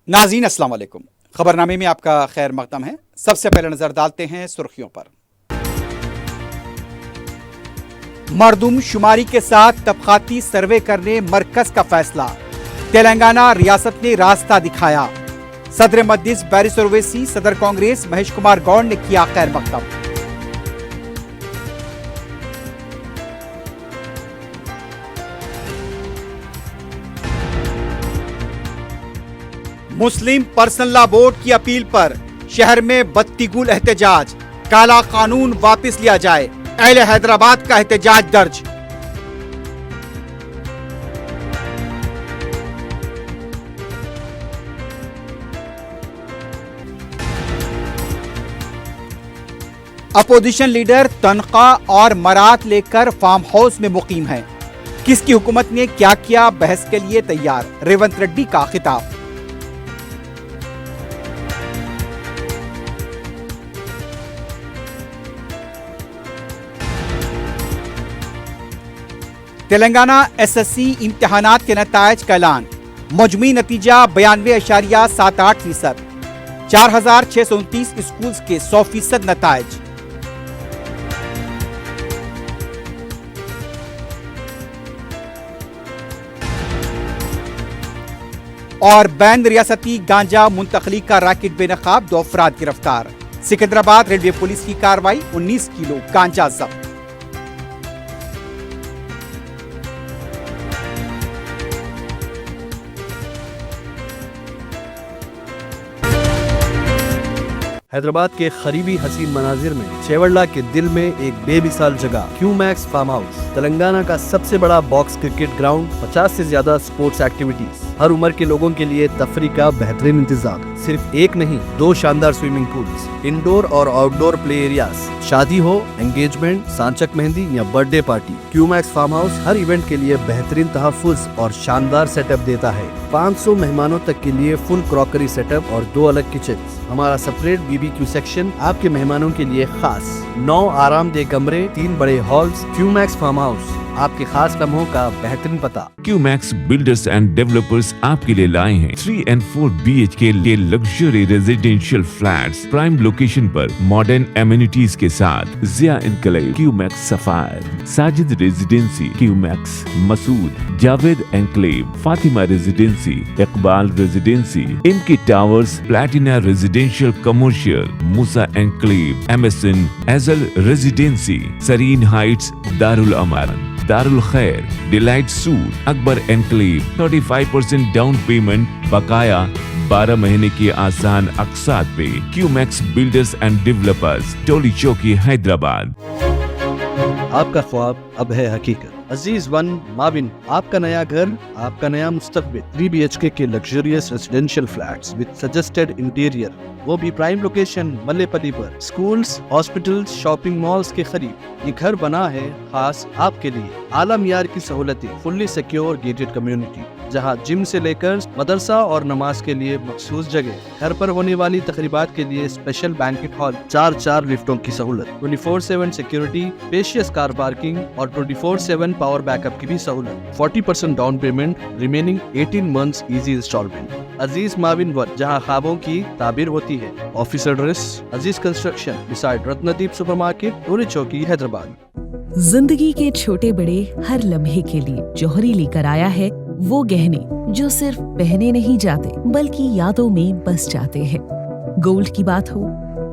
ناظرین السلام علیکم، خبرنامے میں آپ کا خیر مقدم ہے۔ سب سے پہلے نظر ڈالتے ہیں سرخیوں پر۔ مردم شماری کے ساتھ طبقاتی سروے کرنے مرکز کا فیصلہ، تلنگانہ ریاست نے راستہ دکھایا۔ صدر مجلس بیرس اویسی، صدر کانگریس مہیش کمار گوڑ نے کیا خیر مقدم۔ مسلم پرسنل لا بورڈ کی اپیل پر شہر میں بتی گول احتجاج، کالا قانون واپس لیا جائے، اہل حیدرآباد کا احتجاج درج۔ اپوزیشن لیڈر تنخواہ اور مراد لے کر فارم ہاؤس میں مقیم ہیں، کس کی حکومت نے کیا کیا بحث کے لیے تیار، ریونت ریڈی کا خطاب۔ تلنگانہ ایس ایس سی امتحانات کے نتائج کا اعلان، مجموعی نتیجہ 92.78%، 4629 اسکولز کے 100% نتائج۔ اور بین ریاستی گانجا منتقلی کا ریکٹ بے نقاب، 2 افراد گرفتار۔ سکندرآباد ریلوے پولیس کی کارروائی، 19 کلو گانجا ضبط۔ حیدرآباد کے قریبی حسین مناظر میں چیوڑلہ کے دل میں ایک بے مثال جگہ کیو میکس فارم ہاؤس، تلنگانہ کا سب سے بڑا باکس کرکٹ گراؤنڈ، 50 سے زیادہ سپورٹس ایکٹیویٹیز، ہر عمر کے لوگوں کے لیے تفریح کا بہترین انتظام، صرف ایک نہیں 2 شاندار سوئمنگ پولز، انڈور اور آؤٹ ڈور پلے ایریاز، شادی ہو، انگیجمنٹ، سانچک مہندی یا برتھ ڈے پارٹی، کیو میکس فارم ہاؤس ہر ایونٹ کے لیے بہترین تحفظ اور شاندار سیٹ اپ دیتا ہے۔ 500 مہمانوں تک کے لیے فل کراکری سیٹ اپ اور 2 الگ کچنز، ہمارا separate B B Q section آپ کے مہمانوں کے لیے خاص، 9 آرام دہ کمرے، 3 بڑے ہالز۔ کیو میکس فارم ہاؤس آپ کے خاص لمحوں کا بہترین پتہ۔ کیو میکس بلڈرز اینڈ ڈیولپرز آپ کے لیے لائے ہیں 3 and 4 BHK کے luxury residential flats, prime location پر ماڈرن ایمینٹیز کے ساتھ۔ Zia enclave, Qmax sapphire, Sajid residency, Qmax Masood, Javed enclave, Fatima residency, Iqbal residency, ان کی towers, platina residential commercial, Musa enclave, MSN ایزل ریزیڈینسی، سرین ہائٹس، دارالامارن، دارالخیر، delight suite, Akbar enclave, 35% down payment, بقایا 12 مہینے کی آسان اقساط پہ۔ Qmax builders and developers, Toli Chowki, Hyderabad. آپ کا خواب اب ہے حقیقت۔ عزیز ون مابن، آپ کا نیا گھر، آپ کا نیا مستقبل، 3 BHK کے luxurious residential flats with suggested interior, وہ بھی پرائم لوکیشن ملے پلی پر، سکولز، ہاسپٹلز، شاپنگ مالز کے قریب۔ یہ گھر بنا ہے خاص آپ کے لیے، اعلیٰ معیار کی سہولتیں، فلی سیکیور گیٹڈ کمیونٹی، جہاں جم سے لے کر مدرسہ اور نماز کے لیے مخصوص جگہ، گھر پر ہونے والی تقریبات کے لیے اسپیشل بینکٹ ہال، 4 لفٹوں کی سہولت، 24/7 سیکیورٹی، اسپیشیس کار پارکنگ اور 24/7 پاور بیک اپ کی بھی سہولت، 40% down payment, remaining 18 months easy instalment. Aziz معاون ون، جہاں خوابوں کی تعبیر ہوتی ہے۔ Office address Aziz construction beside Ratnadeep supermarket, Toli Chowki, Hyderabad. زندگی کے چھوٹے بڑے ہر لمحے کے لیے جوہری لے کر آیا ہے وہ گہنے جو صرف پہنے نہیں جاتے بلکہ یادوں میں بس جاتے ہیں۔ گولڈ کی بات ہو،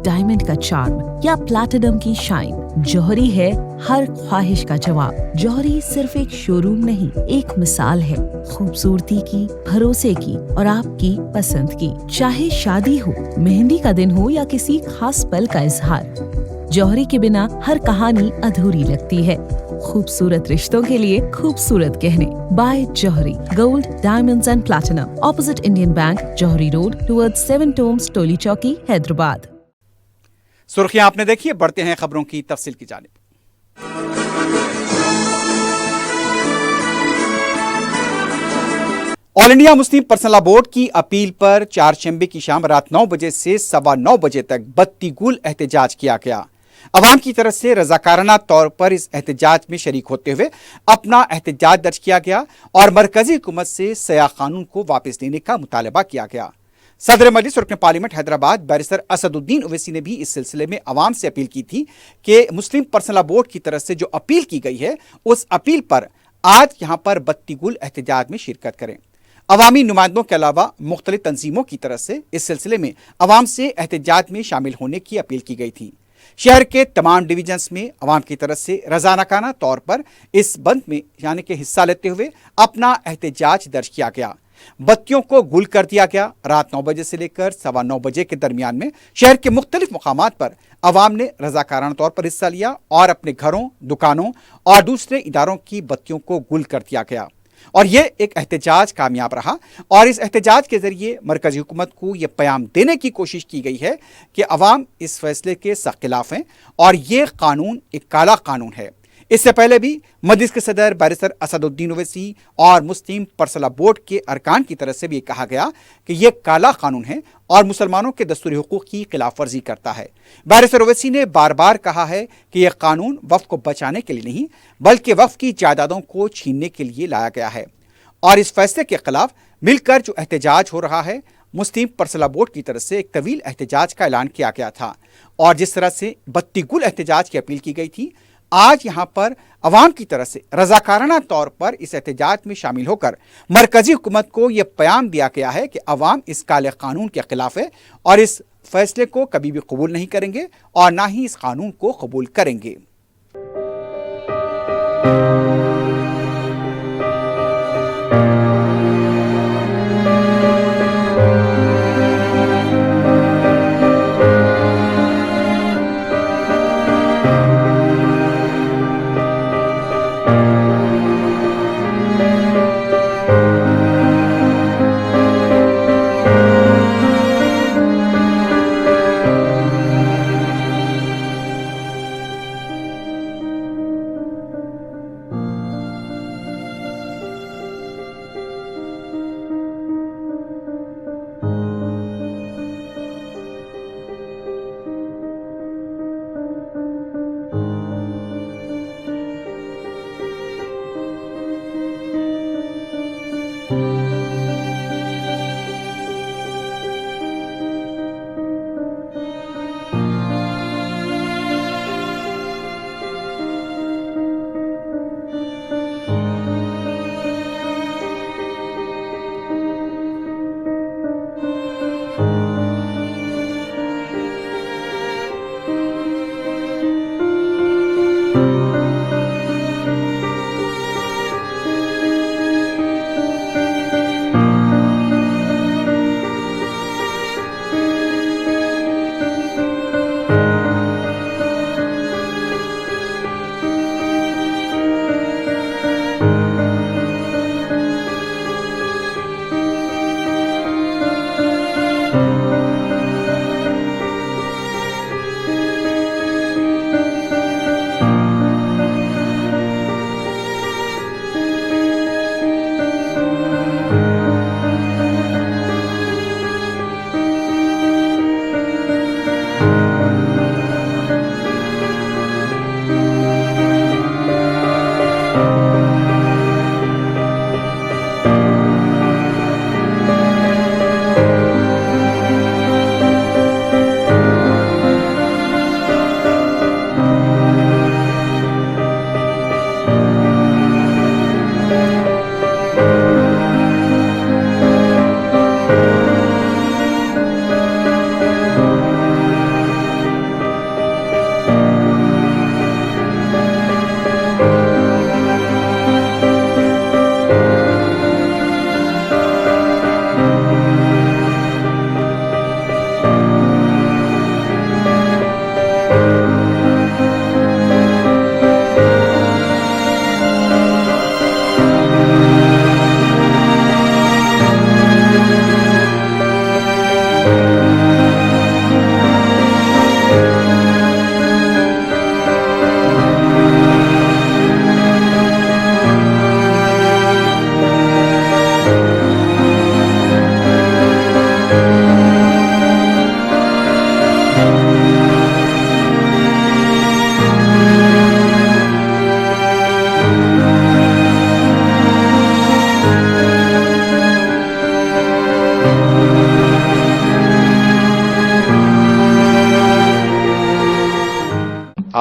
ڈائمنڈ کا چارم یا پلاٹینم کی شائن، جوہری ہے ہر خواہش کا جواب۔ جوہری صرف ایک شو روم نہیں، ایک مثال ہے خوبصورتی کی، بھروسے کی اور آپ کی پسند کی۔ چاہے شادی ہو، مہندی کا دن ہو یا کسی خاص پل کا اظہار، جوہری کے بنا ہر کہانی ادھوری لگتی ہے۔ خوبصورت رشتوں کے لیے خوبصورت گہنے، بائے جوہری، gold, diamonds and platinum, opposite Indian bank, جوہری روڈ، ٹورڈ 7 ٹومز، ٹولی چوکی، حیدرآباد۔ سرخیاں آپ نے دیکھی، بڑھتے ہیں خبروں کی تفصیل کی جانب۔ آل انڈیا مسلم پرسنل لا بورڈ کی اپیل پر چہارشنبے کی شام رات 9 بجے سے 9:15 بجے تک بتی گول احتجاج کیا گیا۔ عوام کی طرف سے رضاکارانہ طور پر اس احتجاج میں شریک ہوتے ہوئے اپنا احتجاج درج کیا گیا اور مرکزی حکومت سے سیاہ قانون کو واپس لینے کا مطالبہ کیا گیا۔ सदर मजलिस रुकन पार्लियामेंट हैदराबाद बैरिस्टर असदुद्दीन ओवैसी ने भी इस सिलसिले में अवाम से अपील की थी कि मुस्लिम पर्सनल लॉ बोर्ड की तरफ से जो अपील की गई है उस अपील पर आज यहाँ पर बत्ती गुल एहतजाज में शिरकत करें। अवामी नुमाइंदों के अलावा मुख्तलिफ तंजीमों की तरफ से इस सिलसिले में अवाम से एहतजाज में शामिल होने की अपील की गई थी। शहर के तमाम डिवीजन्स में अवाम की तरफ से रजानाकाना तौर पर इस बंद में यानी कि हिस्सा लेते हुए अपना एहतजाज दर्ज किया गया। बत्तियों को गुल कर दिया गया। रात 9 बजे से लेकर 9:15 बजे के दरमियान में शहर के मुख्तलिफ मुकामात पर अवाम ने रजाकाराना तौर पर हिस्सा लिया और अपने घरों, दुकानों और दूसरे इदारों की बत्तियों को गुल कर दिया गया और ये एक एहतजाज कामयाब रहा। और इस एहतजाज के जरिए मरकजी हुकूमत को यह पैगाम देने की कोशिश की गई है कि अवाम इस फैसले के सख्त खिलाफ हैं और ये कानून एक काला कानून है। इससे पहले भी मजलिस के सदर बैरिस्टर असदुद्दीन ओवैसी और मुस्लिम पर्सनल लॉ बोर्ड के अरकान की तरफ से भी कहा गया कि यह काला कानून है और मुसलमानों के दस्तूरी हुकूक की खिलाफ वर्जी करता है। बैरिस्टर ओवैसी ने बार बार कहा है कि यह कानून वक्फ को बचाने के लिए नहीं बल्कि वक्फ की जायदादों को छीनने के लिए लाया गया है और इस फैसले के खिलाफ मिलकर जो एहतजाज हो रहा है, मुस्लिम पर्सनल लॉ बोर्ड की तरफ से एक तवील एहतजाज का ऐलान किया गया था और जिस तरह से बत्ती गुल एहतजाज की अपील की गई थी, आज यहाँ पर अवाम की तरफ से रजाकाराना तौर पर इस एहतजाज में शामिल होकर मरकजी हुकूमत को यह पैगाम दिया गया है कि अवाम इस काले कानून के खिलाफ है और इस फैसले को कभी भी कबूल नहीं करेंगे और ना ही इस कानून को कबूल करेंगे।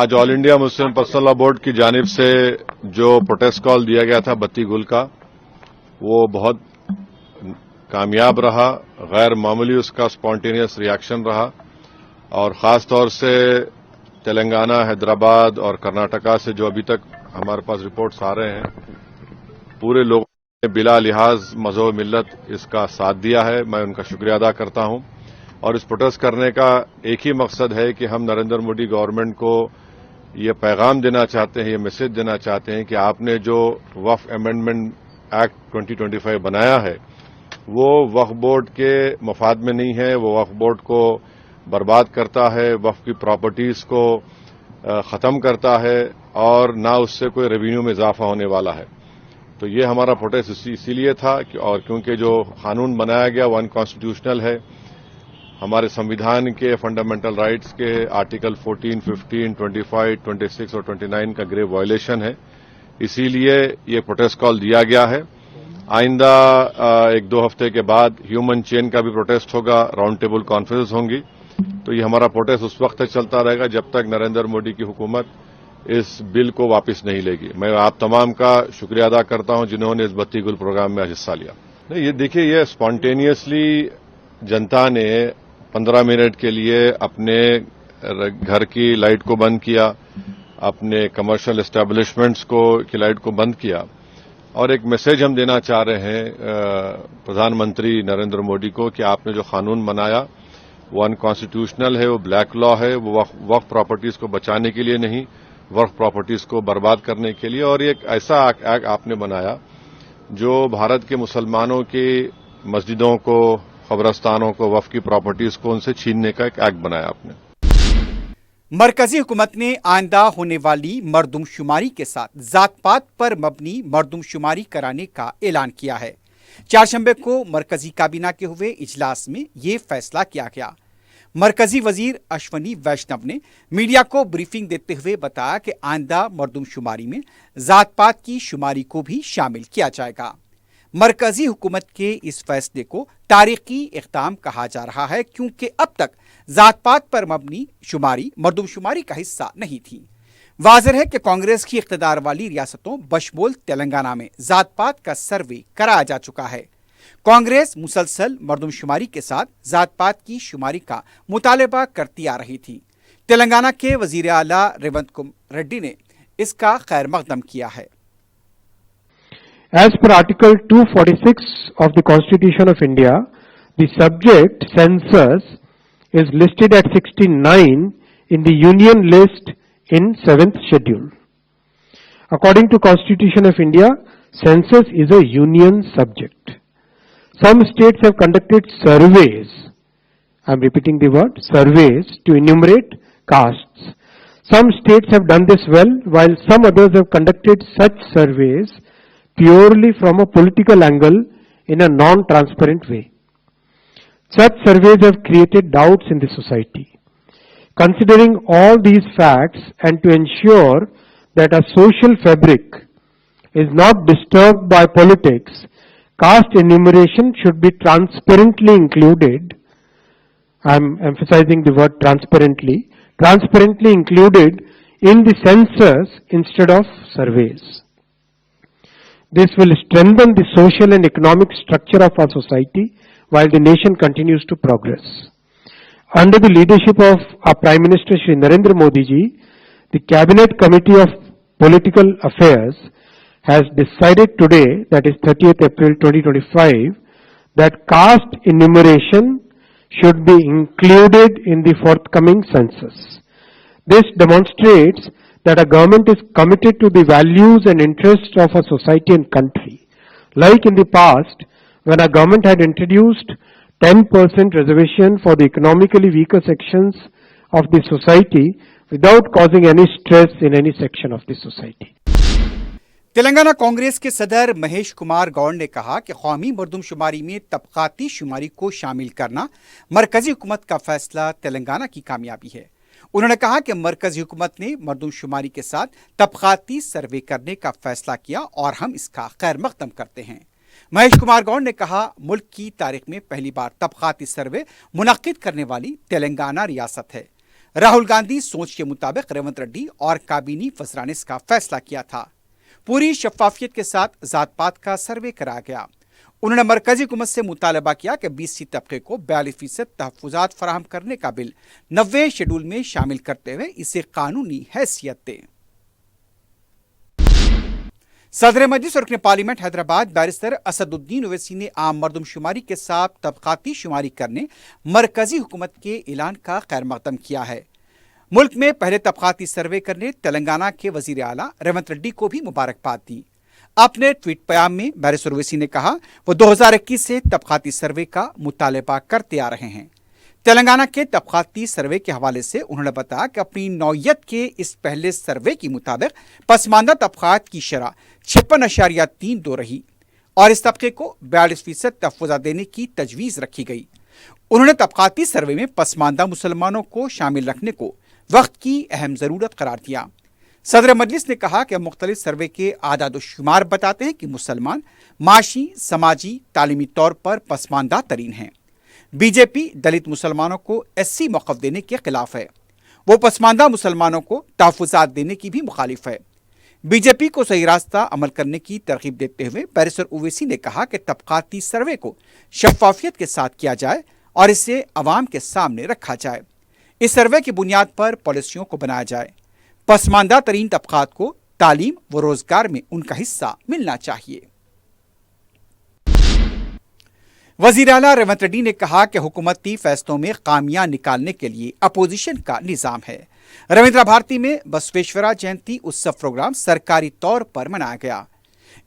आज all India Muslim personal law board की जानिब से जो प्रोटेस्ट कॉल दिया गया था बत्ती गुल का, वो बहुत कामयाब रहा, गैर मामूली उसका स्पॉन्टेनियस रिएक्शन रहा, और ख़ास तौर से तेलंगाना, हैदराबाद और कर्नाटका से जो अभी तक हमारे पास रिपोर्ट्स आ रहे हैं, पूरे लोगों ने बिला लिहाज मज़हब मिल्लत इसका साथ दिया है। मैं उनका शुक्रिया अदा करता हूं। और इस प्रोटेस्ट करने का एक ही मकसद है कि हम नरेंद्र मोदी गवर्नमेंट को ये पैगाम देना चाहते हैं, ये मैसेज देना चाहते हैं कि आपने जो वक्फ अमेंडमेंट एक्ट 2025 बनाया है वो वक्फ बोर्ड के मफाद में नहीं है, वो वक्फ बोर्ड को बर्बाद करता है, वक्फ की प्रॉपर्टीज को ख़त्म करता है और ना उससे कोई रेवेन्यू में इजाफा होने वाला है। तो ये हमारा प्रोटेस्ट इसीलिए था और क्योंकि जो कानून बनाया गया वो अनकॉन्स्टिट्यूशनल है, हमारे संविधान के फंडामेंटल राइट्स के आर्टिकल 14, 15, 25, 26 और 29 का ग्रेव वायलेशन है। इसीलिए ये प्रोटेस्ट कॉल दिया गया है। आइंदा 1-2 हफ्ते के बाद ह्यूमन चेन का भी प्रोटेस्ट होगा, राउंड टेबल कॉन्फ्रेंस होंगी। तो ये हमारा प्रोटेस्ट उस वक्त तक चलता रहेगा जब तक नरेंद्र मोदी की हुकूमत इस बिल को वापस नहीं लेगी। मैं आप तमाम का शुक्रिया अदा करता हूं जिन्होंने इस बत्ती गुल प्रोग्राम में हिस्सा लिया। नहीं, ये देखिए, ये स्पॉन्टेनियसली जनता ने 15 मिनट के लिए अपने घर की लाइट को बंद किया, अपने कमर्शियल एस्टेब्लिशमेंट्स की लाइट को बंद किया, और एक मैसेज हम देना चाह रहे हैं प्रधानमंत्री नरेंद्र मोदी को कि आपने जो कानून बनाया वो अनकॉन्स्टिट्यूशनल है, वो ब्लैक लॉ है, वो वक्फ प्रॉपर्टीज को बचाने के लिए नहीं, वक्फ प्रॉपर्टीज को बर्बाद करने के लिए। और एक ऐसा एक्ट आपने बनाया जो भारत के मुसलमानों की मस्जिदों को, कब्रस्तानों को, वक्फ की प्रॉपर्टीज को उनसे छीनने का एक एक्ट बनाया आपने। मरकजी हुकूमत ने आइंदा होने वाली मरदमशुमारी के साथ जात पात पर मबनी मरदमशुमारी कराने का ऐलान किया है। चारशंबे को मरकजी काबीना के हुए इजलास में ये फैसला किया गया। मरकजी वजीर अश्वनी वैष्णव ने मीडिया को ब्रीफिंग देते हुए बताया कि आइंदा मरदमशुमारी में जात पात की शुमारी को भी शामिल किया जाएगा। मरकजी हुकूमत के इस फैसले को तारीखी इक़दाम कहा जा रहा है क्योंकि अब तक जात पात पर मबनी शुमारी मरदमशुमारी का हिस्सा नहीं थी। वाज़ेह है कि कांग्रेस की इक़्तिदार वाली रियासतों बशमूल तेलंगाना में जात पात का सर्वे कराया जा चुका है। कांग्रेस मुसलसल मरदमशुमारी के साथ जात पात की शुमारी का मुतालबा करती आ रही थी। तेलंगाना के वजीर आला रेवंत कुमार रेड्डी ने इसका खैर मकदम किया है। As per Article 246 of the Constitution of India, the subject census is listed at 69 in the Union list in 7th schedule. According to Constitution of India, census is a union subject. Some states have conducted surveys, I am repeating the word, surveys to enumerate castes. Some states have done this well, while some others have conducted such surveys purely from a political angle in a non-transparent way. Such surveys have created doubts in the society. Considering all these facts and to ensure that our social fabric is not disturbed by politics, caste enumeration should be transparently included. I am emphasizing the word transparently included in the census instead of surveys. This will strengthen the social and economic structure of our society while the nation continues to progress. Under the leadership of our Prime Minister Shri Narendra Modi ji, the Cabinet Committee of Political Affairs has decided today, that is 30th April 2025, that caste enumeration should be included in the forthcoming census. This demonstrates that our government is committed to the values and interests of our society and country. Like in the past, when our government had introduced 10% reservation for the economically weaker sections of the society without causing any stress in any section of the society. Telangana Congress के सदर महेश कुमार गौड़ ने कहा कि कौमी मरदमशुमारी में तबकाती शुमारी को शामिल करना मरकजी हुकूमत का फैसला तेलंगाना की कामयाबी है। उन्होंने कहा कि मरकजी हुकूमत ने मरदमशुमारी के साथ तबकाती सर्वे करने का फैसला किया और हम इसका खैर मकदम करते हैं। महेश कुमार गौड़ ने कहा, मुल्क की तारीख में पहली बार तबकाती सर्वे मुनक्किद करने वाली तेलंगाना रियासत है। राहुल गांधी सोच के मुताबिक रेवंत रेड्डी और काबीनी वज़रा ने इसका फैसला किया था। पूरी शफाफियत के साथ जात पात का सर्वे कराया गया। उन्होंने मरकजी हुकूमत से मुतालबा किया कि BC तबके को 42% तहफ़्फ़ुज़ात फराहम करने का बिल 90वें शेड्यूल में शामिल करते हुए इसे कानूनी हैसियत दें। सदर मजलिस और रुकन पार्लियामेंट हैदराबाद बैरिस्टर असदुद्दीन ओवैसी ने आम मरदमशुमारी के साथ तबकाती शुमारी करने मरकजी हुकूमत के ऐलान का खैर मकदम किया है। मुल्क में पहले तबकाती सर्वे करने तेलंगाना के वजीर आला रेवंत रेड्डी को भी मुबारकबाद दी। अपने ट्वीट प्याम में बैरिस्टर ओवैसी ने कहा वो 2021 से तबकाती सर्वे का मुतालबा करते आ रहे हैं। तेलंगाना के तबकाती सर्वे के हवाले से उन्होंने बताया कि अपनी नौयत के इस पहले सर्वे के मुताबिक पसमानदा तबकात की शरह 56.32 रही और इस तबके को 42% तहफ़्फ़ुज़ात देने की तजवीज़ रखी गई। उन्होंने तबकाती सर्वे में पसमानदा मुसलमानों को शामिल रखने को वक्त की अहम ज़रूरत करार दिया। सदर मजलिस ने कहा कि मुख्तलिफ सर्वे के आदाद शुमार बताते हैं कि मुसलमान माशी, समाजी, तालीमी तौर पर पसमानदा तरीन हैं। बीजेपी दलित मुसलमानों को SC मौक़िफ़ देने के खिलाफ है। वो पसमानदा मुसलमानों को तहफ़्फ़ुज़ात देने की भी मुखालिफ है। बीजेपी को सही रास्ता अमल करने की तरगीब देते हुए बैरिस्टर ओवैसी ने कहा कि तबकाती सर्वे को शफाफियत के साथ किया जाए और इसे अवाम के सामने रखा जाए। इस सर्वे की बुनियाद पर पॉलिसियों को बनाया जाए। पसमानदा तरीन तबकात को तालीम व रोजगार में उनका हिस्सा मिलना चाहिए। वजीर आला रेवंत रेड्डी ने कहा कि हुकूमती फैसलों में खामियां निकालने के लिए अपोजिशन का निजाम है। रविंद्र भारती में बसवेश्वरा जयंती उत्सव प्रोग्राम सरकारी तौर पर मनाया गया।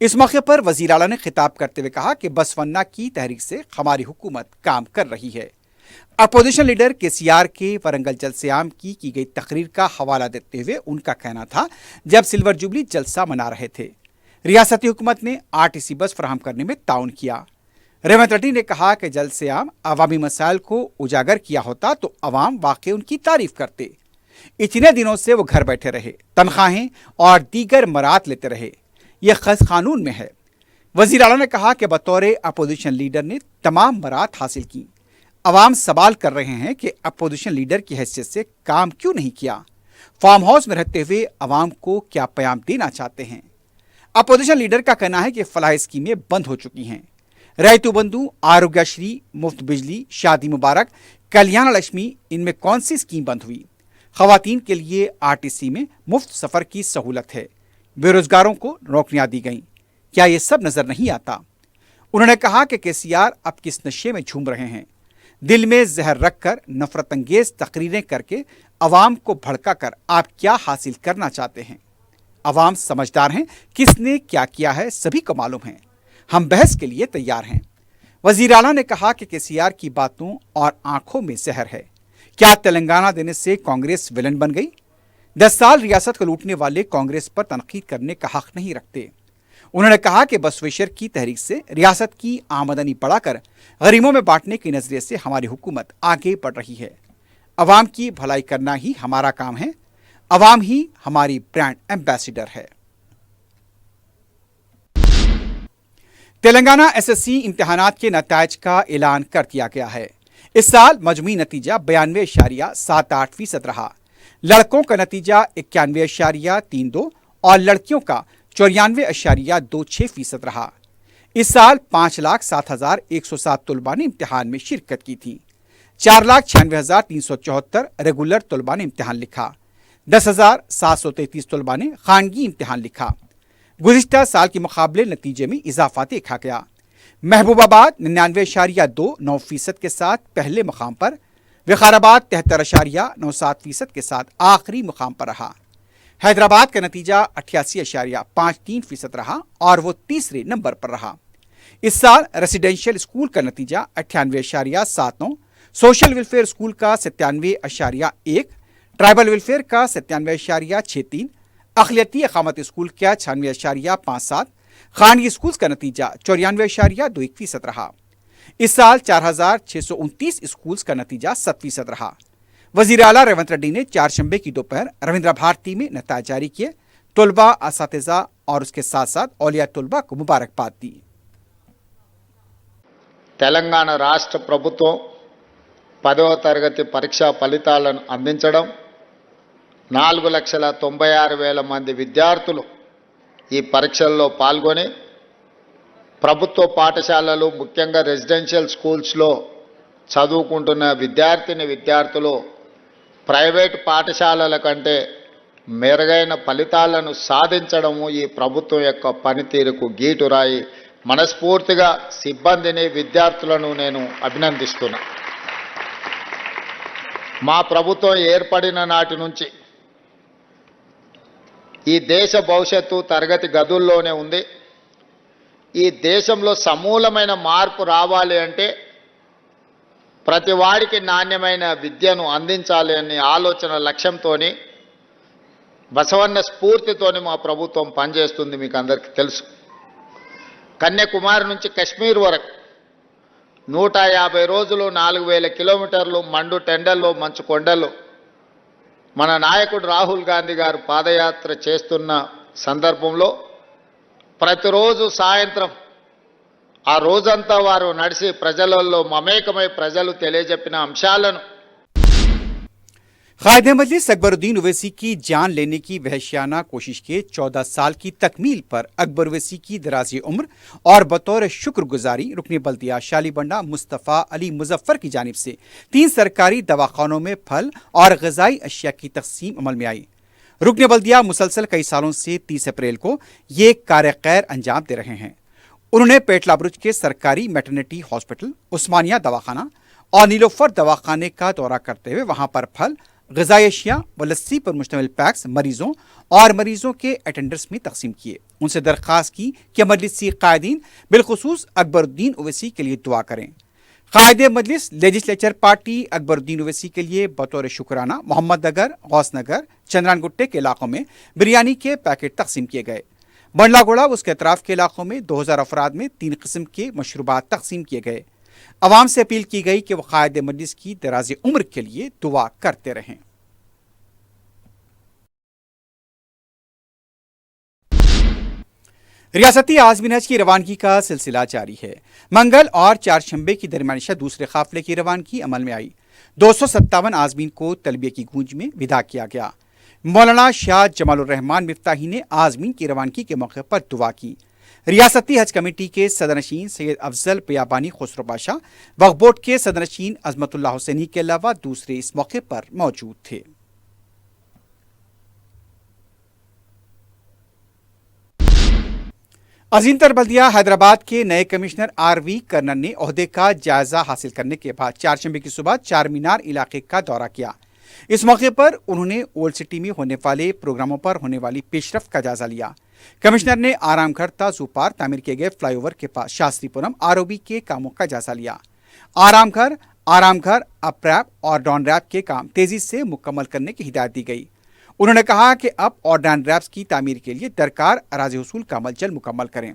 इस मौके पर वजीर आला ने खिताब करते हुए कहा कि बसवन्ना की तहरीक से हमारी हुकूमत काम कर रही है। अपोजिशन लीडर KCR के वरंगल जलसे-आम की गई तकरीर का हवाला देते हुए उनका कहना था, जब सिल्वर जुबली जलसा मना रहे थे रियासती हुकूमत ने RTC बस फराहम करने में ताउन किया। रेवंत रेड्डी ने कहा कि जलसे-आम अवामी मसाइल को उजागर किया होता तो अवाम वाकई उनकी तारीफ करते। इतने दिनों से वो घर बैठे रहे, तनख्वाहें और दीगर मरात लेते रहे, ये खस कानून में है। वजीर आला ने कहा कि बतौर अपोजिशन लीडर ने तमाम मरात हासिल की। अवाम सवाल कर रहे हैं कि अपोजिशन लीडर की हैसियत से काम क्यों नहीं किया। फार्म हाउस में रहते हुए अवाम को क्या पैगाम देना चाहते हैं। अपोजिशन लीडर का कहना है कि फलाह स्कीमें बंद हो चुकी हैं। रैतु बंधु, आरोग्यश्री, मुफ्त बिजली, शादी मुबारक, कल्याण लक्ष्मी, इनमें कौन सी स्कीम बंद हुई। खवातीन के लिए RTC में मुफ्त सफर की सहूलत है। बेरोजगारों को नौकरियां दी गईं। क्या ये सब नजर नहीं आता। उन्होंने कहा कि KCR अब किस नशे में झूम रहे हैं। दिल में जहर रखकर नफरत अंगेज तकरीरें करके अवाम को भड़का कर आप क्या हासिल करना चाहते हैं। अवाम समझदार हैं, किसने क्या किया है सभी को मालूम है। हम बहस के लिए तैयार हैं। वजीर आला ने कहा कि KCR की बातों और आंखों में जहर है। क्या तेलंगाना देने से कांग्रेस विलन बन गई। 10 साल रियासत को लूटने वाले कांग्रेस पर तनकीद करने का हक नहीं रखते। उन्होंने कहा कि बसवेश्वर की तहरीक से रियासत की आमदनी बढ़ाकर गरीबों में बांटने के नजरिए से हमारी हुकूमत आगे बढ़ रही है। अवाम की भलाई करना ही हमारा काम है। अवाम ही हमारी ब्रांड एम्बेसडर है। तेलंगाना SSC इम्तिहानात के नतायज का ऐलान कर दिया गया है। इस साल मजमूई नतीजा 92.78% रहा। लड़कों का नतीजा 91.32 और लड़कियों का 94.26% रहा। इस साल 5,07,107 तलबा ने इम्तिहान में शिरकत की थी। 4,96,374 रेगुलर तलबा ने इम्तिहान लिखा। 10,733 तलबा ने खानगी इम्तिहान लिखा। गुज़िश्ता साल के मुकाबले नतीजे में इजाफा देखा गया। महबूबाबाद 99.29% के साथ पहले मुकाम पर, विकाराबाद 73.97% के साथ आखिरी मुकाम पर रहा। हैदराबाद का नतीजा 88.53% रहा और वो तीसरे नंबर पर रहा। इस साल रेसिडेंशियल स्कूल का नतीजा 98.79, सोशल वेलफेयर स्कूल का 97.1, ट्राइबल वेलफेयर का 97.63, अक़लियती अक़ामत स्कूल का 96.57, खानगी स्कूल का नतीजा 94.21% रहा। इस साल 4,629 स्कूल्स का नतीजा 7% रहा। वजीर आला रेवंत रेड्डी ने चारशंबे की दोपहर रविंद्र भारती में नतायज जारी किए। तलबा, असातिज़ा और उसके साथ साथ औलिया तलबा को मुबारकबाद दी। తెలంగాణ రాష్ట్ర ప్రభుత్వం 10వ తరగతి పరీక్షా ఫలితాలను అందించడం 4,96,000 మంది విద్యార్థులు ఈ పరీక్షల్లో పాల్గొని ప్రభుత్వ పాఠశాలలు ముఖ్యంగా రెసిడెన్షియల్ స్కూల్స్లో చదువుకుంటున్న విద్యార్థులు ప్రైవేట్ పాఠశాలల కంటే మెరుగైన ఫలితాలను సాధించడము ఈ ప్రభుత్వం యొక్క పనితీరుకు గీటురాయి. మనస్ఫూర్తిగా సిబ్బందిని విద్యార్థులను నేను అభినందిస్తున్నా. మా ప్రభుత్వం ఏర్పడిన నాటి నుంచి ఈ దేశ భవిష్యత్తు తరగతి గదుల్లోనే ఉంది. ఈ దేశంలో సమూలమైన మార్పు రావాలి అంటే ప్రతి వాడికి నాణ్యమైన విద్యను అందించాలి అనే ఆలోచన లక్ష్యంతోని బసవన్న స్ఫూర్తితోని మా ప్రభుత్వం పనిచేస్తుంది. మీకు అందరికీ తెలుసు. కన్యాకుమారి నుంచి కశ్మీర్ వరకు 150 రోజులు 4,000 కిలోమీటర్లు మండు టెండల్లో మంచు కొండల్లో మన నాయకుడు రాహుల్ గాంధీ గారు పాదయాత్ర చేస్తున్న సందర్భంలో ప్రతిరోజు సాయంత్రం ఆ రోజంతా వారు నడిచి ప్రజలలో మమేకమై ప్రజలు తెలియజెప్పిన అంశాలను कायदे मजलिस अकबरुद्दीन ओवैसी की जान लेने की वहशियाना कोशिश के 14 साल की तकमील पर अकबर ओवैसी की दराज़ी उम्र और बतौर शुक्रगुजारी रुकन बल्दिया शालीबंडा मुस्तफ़ा अली मुजफ्फर की जानिब से 3 सरकारी दवाखानों में फल और गजाई अशिया की तकसीम अमल में आई। रुकन बल्दिया मुसलसल कई सालों से 30 अप्रैल को ये कार्य खैर अंजाम दे रहे हैं। उन्होंने पेटला बुरुज के सरकारी मैटरनिटी हॉस्पिटल, उस्मानिया दवाखाना और नीलोफर दवाखाने का दौरा करते हुए वहां पर फल, ग़िज़ाई अशिया व लस्सी पर मुश्तमिल पैक्स मरीजों और मरीजों के अटेंडर्स में तकसीम किए। उनसे दरख्वास्त की कि मजलिसी कायदीन बिलखुसूस अकबरुद्दीन ओवैसी के लिए दुआ करें। कायदे मजलिस लेजिस्लेचर पार्टी अकबरुद्दीन ओवैसी के लिए बतौर शुक्राना मोहम्मद नगर, गौस नगर, चंद्रान गुट्टे के इलाकों में बिरयानी के पैकेट तकसीम किए गए। बंडलागोड़ा उसके अतराफ के इलाकों में 2000 अफराद में 3 किस्म के मशरूबात तकसीम किए गए। अवाम से अपील की गई कि वह कायदे मजलिस की दराज़ी उम्र के लिए दुआ करते रहें। रियासती आज़मीन हज की रवानगी का सिलसिला जारी है। मंगल और चारशंबे की दरमियानी शब दूसरे काफिले की रवानगी अमल में आई। 257 आज़मीन को तलबिया की गूंज में विदा किया गया। मौलाना शाह जमालुर रहमान मिफ्ताही ने आज़मीन की रवानगी के मौके पर दुआ की। रियासती हज कमेटी के सदरनशीन सैयद अफजल बियाबानी खुसरो बादशाह, वक्फ बोर्ड के सदरनशीन अजमतुल्लाह हुसैनी के अलावा दूसरे इस मौके पर मौजूद थे। अजीम तर बल्दिया हैदराबाद के नए कमिश्नर आरवी कर्नन ने ओहदे का जायजा हासिल करने के बाद चारशंबे की सुबह चार मीनार इलाके का दौरा किया। इस मौके पर उन्होंने ओल्ड सिटी में होने वाले प्रोग्रामों पर होने वाली पेशरफ्त का जायजा लिया। कमिश्नर ने आरामघर ताजू पार तामीर किए गए फ्लाईओवर के पास शास्त्रीपुरम आरओबी के कामों का जायजा लिया। आरामघर अप्रैप और डॉन रैप के काम तेजी से मुकम्मल करने की हिदायत दी गई। उन्होंने कहा कि अप और डाउन रैप्स की तामीर के लिए दरकार अराज़ी हुसूल का अमल जल्द मुकम्मल करें।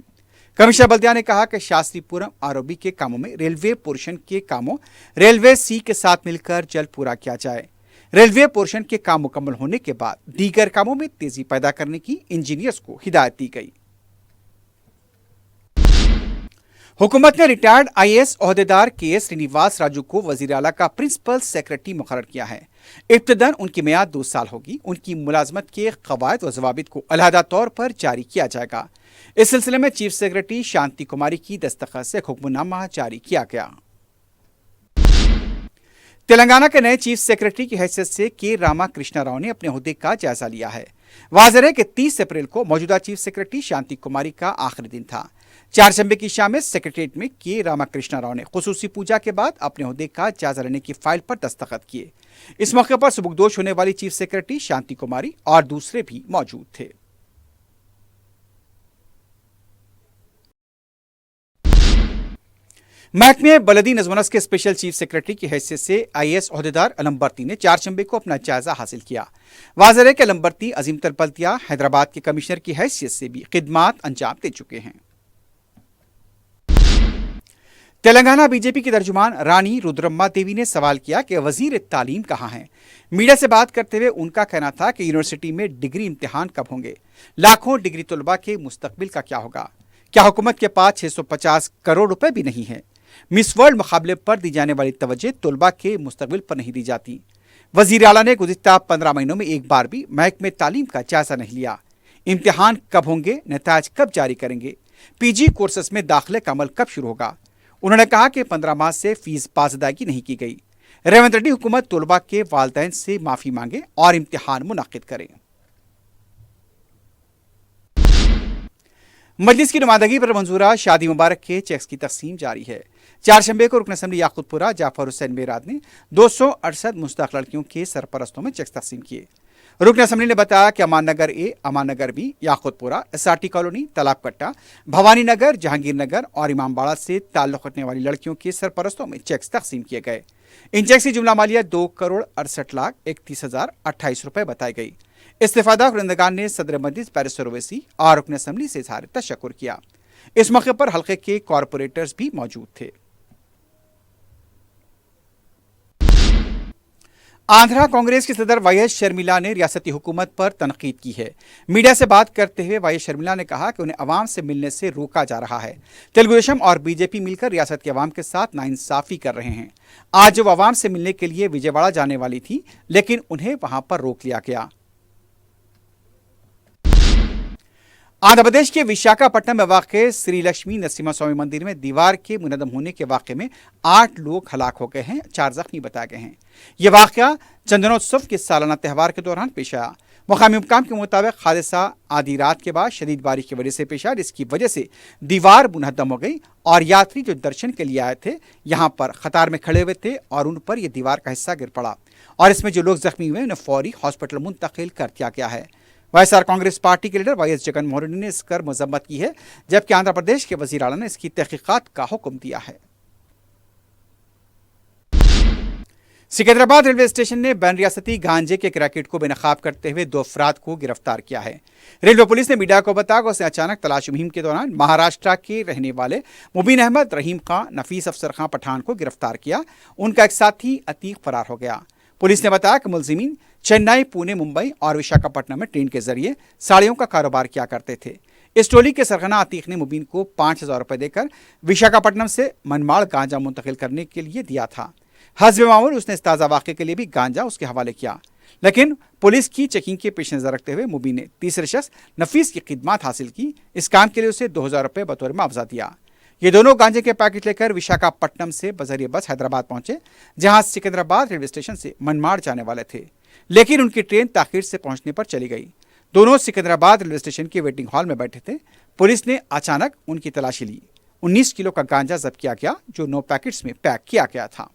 कमिश्नर बल्दिया ने कहा कि शास्त्रीपुरम आरओबी के कामों में रेलवे पोर्शन के कामों रेलवे सी के साथ मिलकर जल्द पूरा किया जाए। रेलवे पोर्शन के काम मुकम्मल होने के बाद दीगर कामों में तेजी पैदा करने की इंजीनियर्स को हिदायत दी गई। हुकूमत ने रिटायर्ड आईएएस ओहदेदार के श्रीनिवास राजू को वजीर आला का प्रिंसिपल सेक्रेटरी मुकर्रर किया है। इब्तदान उनकी मियाद 2 साल होगी। उनकी मुलाजमत के कवायद व जवाबित को अलहदा तौर पर जारी किया जाएगा। इस सिलसिले में चीफ सेक्रेटरी शांति कुमारी की दस्तखत से हुक्मनामा जारी किया गया। तेलंगाना के नए चीफ सेक्रेटरी की हैसियत से के रामा कृष्णा राव ने अपने ओहदे का जायजा लिया है। वाज़ेह है कि 30 अप्रैल को मौजूदा चीफ सेक्रेटरी शांति कुमारी का आखिरी दिन था। चारशंबे की शाम में सेक्रेटरीट में के रामा कृष्णा राव ने खुसूसी पूजा के बाद अपने ओहदे का जायजा लेने की फाइल पर दस्तखत किए। इस मौके पर सुबुकदोश होने वाली चीफ सेक्रेटरी शांति कुमारी और दूसरे भी मौजूद थे। महकमे बलदी नज़्म के स्पेशल चीफ सेक्रेटरी की हैसियत से आईएएस ओहदेदार अलमबर्ती ने चारशंबे को अपना जायजा हासिल किया। वाज़ेह है कि अलमबर्ती अजीम तर बल्दिया हैदराबाद के कमिश्नर की हैसियत से भी खिदमात अंजाम दे चुके हैं। तेलंगाना बीजेपी की तर्जुमान रानी रुद्रम्मा देवी ने सवाल किया कि वजीर तालीम कहाँ हैं। मीडिया से बात करते हुए उनका कहना था कि यूनिवर्सिटी में डिग्री इम्तिहान कब होंगे, लाखों डिग्री तलबा के मुस्तकबिल का क्या होगा, क्या हुकूमत के पास 650 करोड़ रुपए भी नहीं है। मिस वर्ल्ड मुकाबले पर दी जाने वाली तवज्जो तलबा के मुस्तकबिल पर नहीं दी जाती। वजीर आला ने गुज़िश्ता 15 महीनों में एक बार भी महकमे तालीम का जायजा नहीं लिया। इम्तिहान कब होंगे, नताज कब जारी करेंगे, पीजी कोर्सेस में दाखिले का अमल कब शुरू होगा। उन्होंने कहा कि 15 माह से फीस बाज अदायगी नहीं की गई। रेवंत रेड्डी हुकूमत तलबा के वालिदैन से माफी मांगे और इम्तिहान मुनक्किद करें। मजलिस की नुमाइंदगी पर मंजूरा शादी मुबारक के चेक्स की तकसीम जारी है। चारशंबे को रुकन असम्बली याकूतपुरा जाफर हुसैन मेराद ने 268 मुस्तहक लड़कियों के सरपरस्तों में चेक्स तकसीम किए। रुकन असम्बली ने बताया कि अमान नगर ए, अमान नगर बी, याकूतपुरा, एसआरटी कॉलोनी, तालाब कट्टा, भवानी नगर, जहांगीर नगर और इमामबाड़ा से ताल्लुक रखने वाली लड़कियों के सरपरस्तों में चेक्स तकसीम किए गए। इन चेक्स की जुमला मालियत 2,68,31,028 रुपए बताई गई। इस्तेफादा कुरिंदगान ने सदर मजलिस बैरिस्टर ओवैसी और रुकन असम्बली से इजहार तशक्कुर किया। इस मौके पर हल्के के कॉरपोरेटर्स भी मौजूद थे। आंध्रा कांग्रेस की सदर वाईएस शर्मिला ने रियासती हुकूमत पर तनकीद की है। मीडिया से बात करते हुए वाईएस शर्मिला ने कहा कि उन्हें अवाम से मिलने से रोका जा रहा है। तेलुगुदेशम और बीजेपी मिलकर रियासत के अवाम के साथ नाइंसाफी कर रहे हैं। आज वो अवाम से मिलने के लिए विजयवाड़ा जाने वाली थी, लेकिन उन्हें वहां पर रोक लिया गया। आंध्र प्रदेश के विशाखापट्टनम में वाक़े श्री लक्ष्मी नरसिम्हा स्वामी मंदिर में दीवार के मुनद्दम होने के वाक़े में 8 लोग हलाक हो गए हैं, 4 जख्मी बताए गए हैं। यह वाक़या चंदनोत्सव के सालाना त्यौहार के दौरान पेश आया। मुकामी हुक्काम के मुताबिक हादसा आधी रात के बाद शदीद बारिश की वजह से पेश आया, जिसकी वजह से दीवार मुनहद्दम हो गई और यात्री जो दर्शन के लिए आए थे यहाँ पर कतार में खड़े हुए थे और उन पर यह दीवार का हिस्सा गिर पड़ा और इसमें जो लोग जख्मी हुए उन्हें फौरी हॉस्पिटल मुंतकिल कर दिया गया है। वाईएसआर कांग्रेस पार्टी के लीडर वाईएस जगनमोहन रेड्डी ने इस पर मजम्मत की है, जबकि आंध्र प्रदेश के वजीर आला ने इसकी तहकीकात का हुक्म दिया है। सिकंदराबाद रेलवे स्टेशन ने बैन रियासती गांजे के रैकेट को बेनकाब करते हुए 2 अफराद को गिरफ्तार किया है। रेलवे पुलिस ने मीडिया को बताया कि उसने अचानक तलाशी मुहिम के दौरान महाराष्ट्र के रहने वाले मुबीन अहमद, रहीम खां, नफीस अफसर खां पठान को गिरफ्तार किया। उनका एक साथी अतीक फरार हो गया। पुलिस ने बताया कि मुलजिमीन चेन्नई, पुणे, मुंबई और विशाखापट्टनम में ट्रेन के जरिए साड़ियों का कारोबार किया करते थे। इस टोली के सरगना अतीक ने मुबीन को 5,000 रुपए देकर विशाखापट्टनम से मनमाड़ गांजा मुंतकिल करने के लिए दिया था। हस्ब मामूल उसने इस ताज़ा वाक़े के लिए भी गांजा उसके हवाले किया, लेकिन पुलिस की चेकिंग के पेश नज़र रखते हुए मुबीन ने तीसरे शख्स नफीस की खिदमत हासिल की। इस काम के लिए उसे 2,000 रुपये बतौर मुआवजा दिया। ये दोनों गांजे के पैकेट लेकर विशाखापट्टनम से बजरिए बस हैदराबाद पहुंचे, जहां सिकंदराबाद रेलवे स्टेशन से मनमाड़ जाने वाले थे, लेकिन उनकी ट्रेन ताखीर से पहुंचने पर चली गई। दोनों सिकंदराबाद रेलवे स्टेशन के वेटिंग हॉल में बैठे थे। पुलिस ने अचानक उनकी तलाशी ली। 19 किलो का गांजा जब्त किया गया, जो 9 पैकेट्स में पैक किया गया था।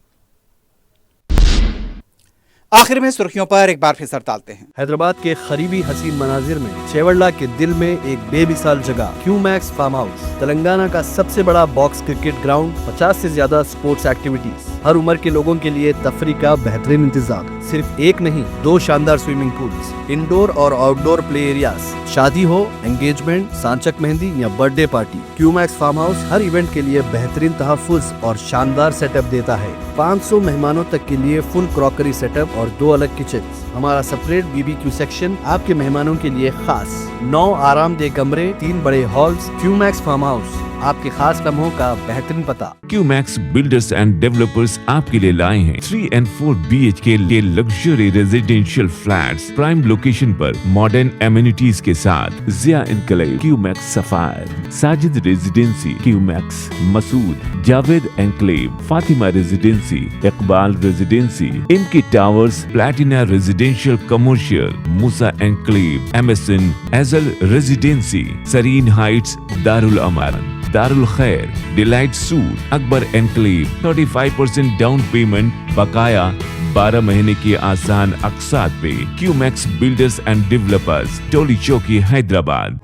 आखिर में सुर्खियों पर एक बार फिर सर डालते हैं। हैदराबाद के करीबी हसीन मनाजिर में चेवड़ला के दिल में एक बेमिसाल जगह क्यूमैक्स फार्म हाउस, तेलंगाना का सबसे बड़ा बॉक्स क्रिकेट ग्राउंड, 50 से ज्यादा स्पोर्ट्स एक्टिविटीज, हर उम्र के लोगों के लिए तफरी का बेहतरीन इंतजाम। सिर्फ एक नहीं, 2 शानदार स्विमिंग पूल्स, इंडोर और आउटडोर प्ले एरियाज, शादी हो, एंगेजमेंट, सांचक मेहंदी या birthday party, Qmax farm house हर इवेंट के लिए बेहतरीन तहफ्फुज़ और शानदार सेटअप देता है। 500 मेहमानों तक के लिए फुल क्रॉकरी सेटअप और 2 अलग किचन। हमारा सेपरेट BBQ सेक्शन आपके मेहमानों के लिए खास। 9 आरामदेह कमरे, 3 बड़े हॉल्स। क्यूमैक्स फार्म हाउस, आपके खास लम्हों का बेहतरीन पता। क्यूमैक्स बिल्डर्स एंड डेवलपर्स आपके लिए लाए हैं 3 and 4 BHK के luxury residential flats prime location पर मॉडर्न एमिनिटीज के साथ। Zia enclave, Qmax sapphire, Sajid residency, Qmax Masood, Javed enclave, Fatima residency, Iqbal residency, इनकी towers, platina residential commercial, Musa enclave, MSN एजल रेजिडेंसी, सरीन हाइट्स, दारुल अमारन, दारुल खैर, delight suite, Akbar enclave, 35% down payment, बकाया 12 महीने की आसान अकसात पे। Qmax builders and developers, Toli Chowki, Hyderabad.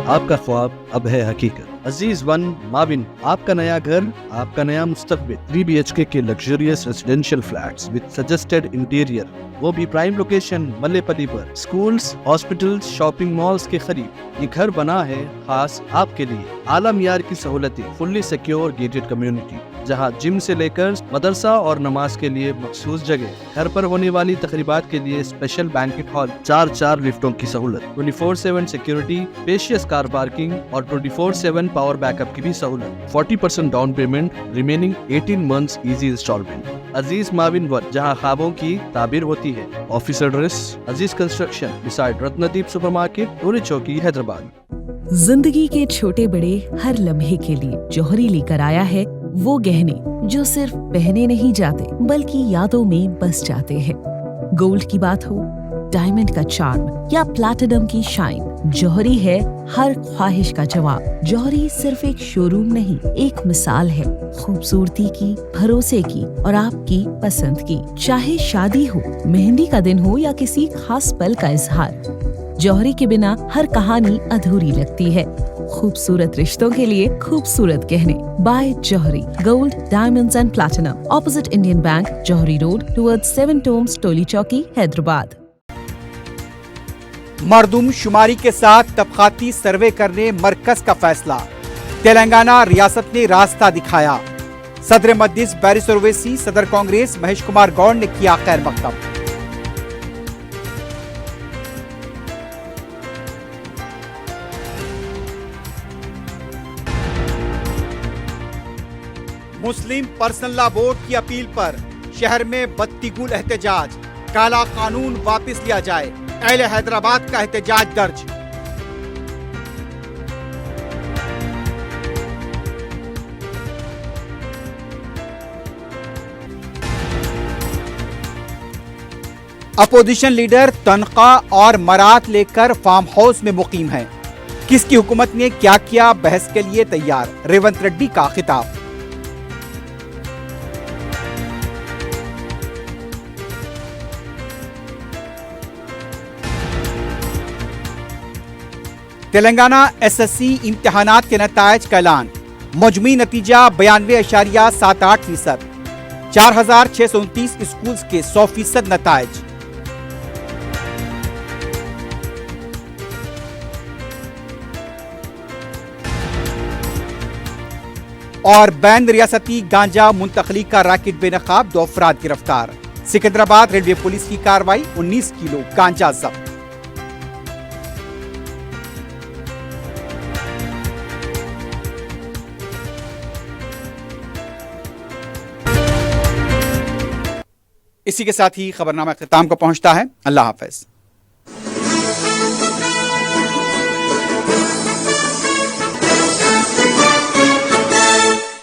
आपका ख्वाब अब है हकीकत। अजीज वन माबिन, आपका नया घर, आपका नया मुस्तकबिल। 3 BHK के luxurious residential flats with suggested interior, वो भी प्राइम लोकेशन मल्लेपल्ली पर। स्कूल्स, हॉस्पिटल्स, शॉपिंग मॉल्स के करीब ये घर बना है खास आपके लिए। आला मियार की सहूलतें, फुल्ली सिक्योर गेटेड कम्युनिटी, जहां जिम से लेकर मदरसा और नमाज के लिए मखसूस जगह, घर पर होने वाली तकरीबात के लिए स्पेशल बैंकेट हॉल, 4 लिफ्टों की सहूलत, 24/7 सिक्योरिटी, स्पेशियस कार पार्किंग और 24/7 पावर बैकअप की भी सहूलत, 40% down payment, remaining 18 months easy instalment. Aziz माविन वन, जहां ख्वाबों की ताबीर होती है। Office address Aziz construction beside Ratnadeep supermarket, Toli Chowki, Hyderabad. जिंदगी के छोटे बड़े हर लम्हे के लिए जौहरी लेकर आया है वो गहने जो सिर्फ पहने नहीं जाते बल्कि यादों में बस जाते हैं। गोल्ड की बात हो, डायमंड का चार्म या प्लैटिनम की शाइन, जौहरी है हर ख्वाहिश का जवाब। जौहरी सिर्फ एक शोरूम नहीं, एक मिसाल है खूबसूरती की, भरोसे की और आपकी पसंद की। चाहे शादी हो, मेहंदी का दिन हो या किसी खास पल का इजहार, जौहरी के बिना हर कहानी अधूरी लगती है। खूबसूरत रिश्तों के लिए खूबसूरत गहने by Jauhari, gold, diamonds and platinum, opposite Indian bank, Jauhari road, towards 7 tombs, Toli Chowki, Hyderabad. मरदूमशुमारी के साथ तबकाती सर्वे करने मरकज का फैसला, तेलंगाना रियासत ने रास्ता दिखाया। सदर मजलिस बैरिस ओवैसी, सदर कांग्रेस महेश कुमार गौड़ ने किया खैर मकदम। मुस्लिम पर्सनल लॉ बोर्ड की अपील पर शहर में बत्तीगुल एहतजाज, काला कानून वापस लिया जाए, अहले हैदराबाद का एहतजाज दर्ज। अपोजिशन लीडर तनख्वाह और मरात लेकर फार्म हाउस में मुकीम हैं। किसकी हुकूमत ने क्या किया, बहस के लिए तैयार, रेवंत रेड्डी का खिताब। तेलंगाना एसएससी इम्तिहानात के नतायज का ऐलान, मजमूई नतीजा 92.78%, 4,629 स्कूल्स के 100% नतायज। और बैन रियासती गांजा मुंतकली का रैकेट बेनकाब, 2 अफराद गिरफ्तार। सिकंदराबाद रेलवे पुलिस की कार्रवाई, 19 किलो गांजा जब्त। इसी के साथ ही खबरनामा इख्तिताम को पहुंचता है। अल्लाह हाफिज।